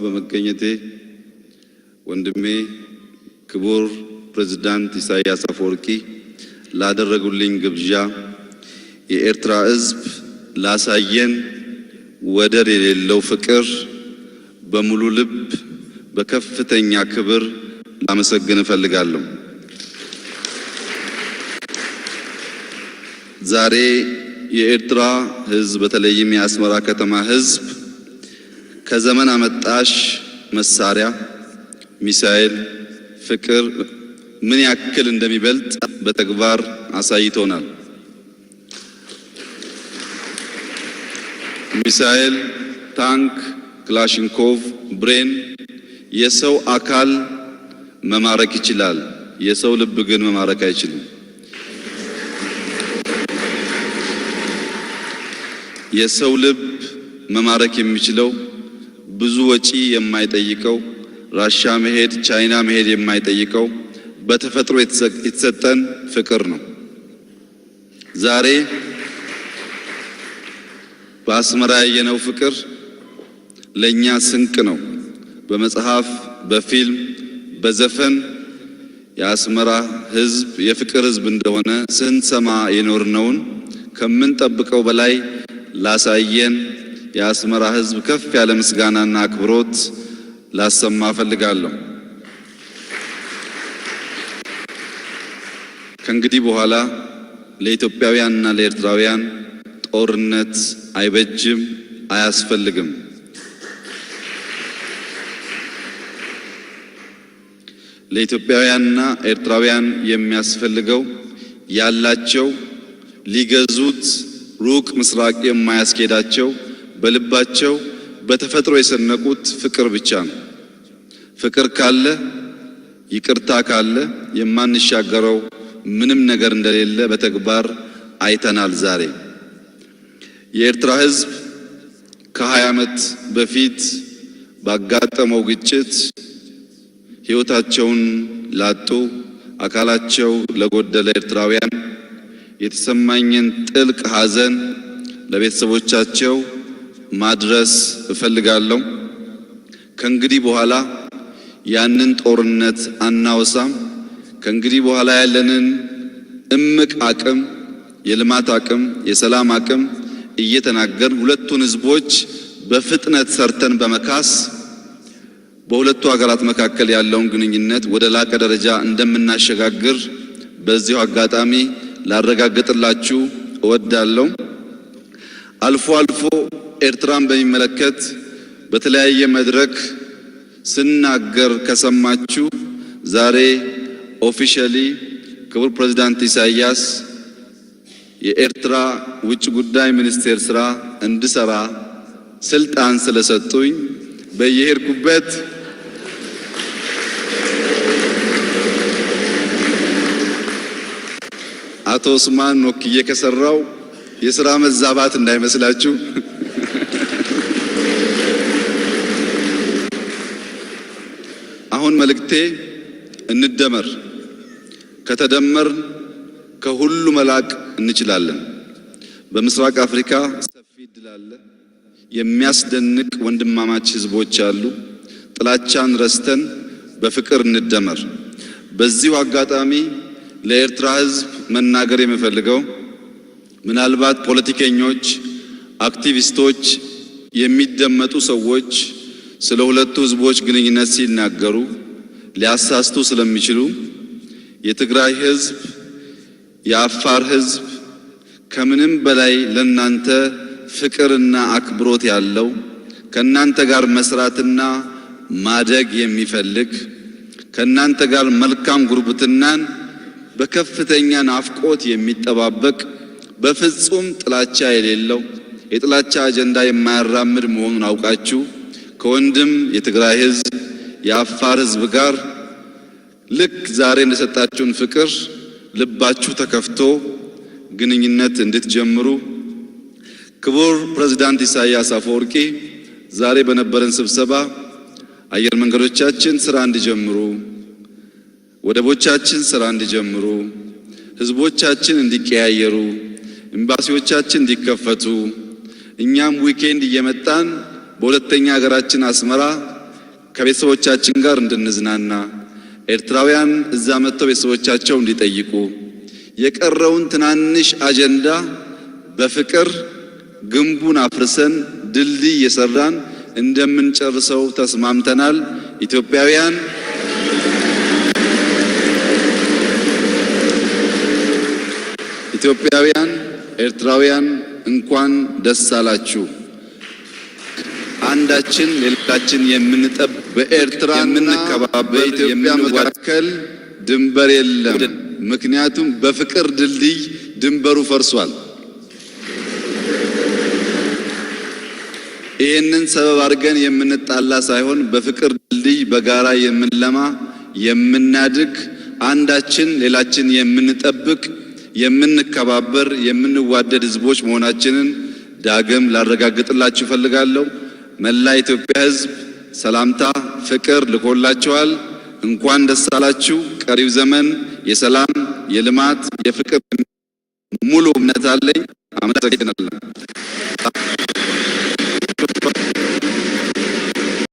በመገኘቴ ወንድሜ ክቡር ፕሬዝዳንት ኢሳያስ አፈወርቂ ላደረጉልኝ ግብዣ የኤርትራ ሕዝብ ላሳየን ወደር የሌለው ፍቅር በሙሉ ልብ በከፍተኛ ክብር ላመሰግን እፈልጋለሁ። ዛሬ የኤርትራ ሕዝብ በተለይም የአስመራ ከተማ ሕዝብ ከዘመን አመጣሽ መሳሪያ ሚሳኤል ፍቅር ምን ያክል እንደሚበልጥ በተግባር አሳይቶናል። ሚሳኤል፣ ታንክ፣ ክላሽንኮቭ፣ ብሬን የሰው አካል መማረክ ይችላል። የሰው ልብ ግን መማረክ አይችልም። የሰው ልብ መማረክ የሚችለው ብዙ ወጪ የማይጠይቀው ራሻ መሄድ ቻይና መሄድ የማይጠይቀው በተፈጥሮ የተሰጠን ፍቅር ነው። ዛሬ በአስመራ ያየነው ፍቅር ለኛ ስንቅ ነው። በመጽሐፍ፣ በፊልም፣ በዘፈን የአስመራ ሕዝብ የፍቅር ሕዝብ እንደሆነ ስንሰማ የኖርነውን ከምንጠብቀው በላይ ላሳየን የአስመራ ሕዝብ ከፍ ያለ ምስጋናና አክብሮት ላሰማ ፈልጋለሁ። ከእንግዲህ በኋላ ለኢትዮጵያውያንና ለኤርትራውያን ጦርነት አይበጅም፣ አያስፈልግም። ለኢትዮጵያውያንና ኤርትራውያን የሚያስፈልገው ያላቸው ሊገዙት ሩቅ ምስራቅ የማያስኬዳቸው በልባቸው በተፈጥሮ የሰነቁት ፍቅር ብቻ ነው። ፍቅር ካለ ይቅርታ ካለ የማንሻገረው ምንም ነገር እንደሌለ በተግባር አይተናል። ዛሬ የኤርትራ ሕዝብ ከ20 ዓመት በፊት ባጋጠመው ግጭት ሕይወታቸውን ላጡ አካላቸው ለጎደለ ኤርትራውያን የተሰማኝን ጥልቅ ሐዘን ለቤተሰቦቻቸው ማድረስ እፈልጋለሁ። ከእንግዲህ በኋላ ያንን ጦርነት አናወሳም። ከእንግዲህ በኋላ ያለንን እምቅ አቅም፣ የልማት አቅም፣ የሰላም አቅም እየተናገርን ሁለቱን ሕዝቦች በፍጥነት ሰርተን በመካስ በሁለቱ ሀገራት መካከል ያለውን ግንኙነት ወደ ላቀ ደረጃ እንደምናሸጋግር በዚሁ አጋጣሚ ላረጋግጥላችሁ እወዳለሁ። አልፎ አልፎ ኤርትራን በሚመለከት በተለያየ መድረክ ስናገር ከሰማችሁ ዛሬ ኦፊሻሊ ክቡር ፕሬዝዳንት ኢሳያስ የኤርትራ ውጭ ጉዳይ ሚኒስቴር ስራ እንድሰራ ስልጣን ስለሰጡኝ በየሄድኩበት አቶ ኡስማን ወክዬ ከሰራው የሥራ መዛባት እንዳይመስላችሁ። አሁን መልእክቴ እንደመር፣ ከተደመር ከሁሉ መላቅ እንችላለን። በምስራቅ አፍሪካ ሰፊ ዕድል አለ። የሚያስደንቅ ወንድማማች ህዝቦች አሉ። ጥላቻን ረስተን በፍቅር እንደመር። በዚሁ አጋጣሚ ለኤርትራ ህዝብ መናገር የምፈልገው ምናልባት ፖለቲከኞች፣ አክቲቪስቶች፣ የሚደመጡ ሰዎች ስለ ሁለቱ ህዝቦች ግንኙነት ሲናገሩ ሊያሳስቱ ስለሚችሉ የትግራይ ህዝብ፣ የአፋር ህዝብ ከምንም በላይ ለናንተ ፍቅርና አክብሮት ያለው ከናንተ ጋር መስራትና ማደግ የሚፈልግ ከናንተ ጋር መልካም ጉርብትናን በከፍተኛ ናፍቆት የሚጠባበቅ በፍጹም ጥላቻ የሌለው የጥላቻ አጀንዳ የማያራምድ መሆኑን አውቃችሁ ከወንድም የትግራይ ህዝብ የአፋር ህዝብ ጋር ልክ ዛሬ እንደሰጣችሁን ፍቅር ልባችሁ ተከፍቶ ግንኙነት እንድትጀምሩ ክቡር ፕሬዝዳንት ኢሳያስ አፈወርቂ ዛሬ በነበረን ስብሰባ አየር መንገዶቻችን ስራ እንዲጀምሩ፣ ወደቦቻችን ስራ እንዲጀምሩ፣ ህዝቦቻችን እንዲቀያየሩ፣ ኤምባሲዎቻችን እንዲከፈቱ፣ እኛም ዊኬንድ እየመጣን በሁለተኛ ሀገራችን አስመራ ከቤተሰቦቻችን ጋር እንድንዝናና ኤርትራውያን እዛ መጥተው ቤተሰቦቻቸው እንዲጠይቁ የቀረውን ትናንሽ አጀንዳ በፍቅር ግንቡን አፍርሰን ድልድይ የሰራን እንደምንጨርሰው ተስማምተናል። ኢትዮጵያውያን ኤርትራውያን እንኳን ደስ አላችሁ። አንዳችን ሌላችን የምንጠብ በኤርትራ የምንከባበር በኢትዮጵያ መካከል ድንበር የለም። ምክንያቱም በፍቅር ድልድይ ድንበሩ ፈርሷል። ይህንን ሰበብ አድርገን የምንጣላ ሳይሆን በፍቅር ድልድይ በጋራ የምንለማ የምናድግ አንዳችን ሌላችን የምንጠብቅ የምንከባበር የምንዋደድ ህዝቦች መሆናችንን ዳግም ላረጋግጥላችሁ ፈልጋለሁ። መላ ኢትዮጵያ ህዝብ ሰላምታ ፍቅር ልኮላችኋል። እንኳን ደስ አላችሁ። ቀሪው ዘመን የሰላም የልማት የፍቅር ሙሉ እምነት አለኝ። አመሰግናለሁ።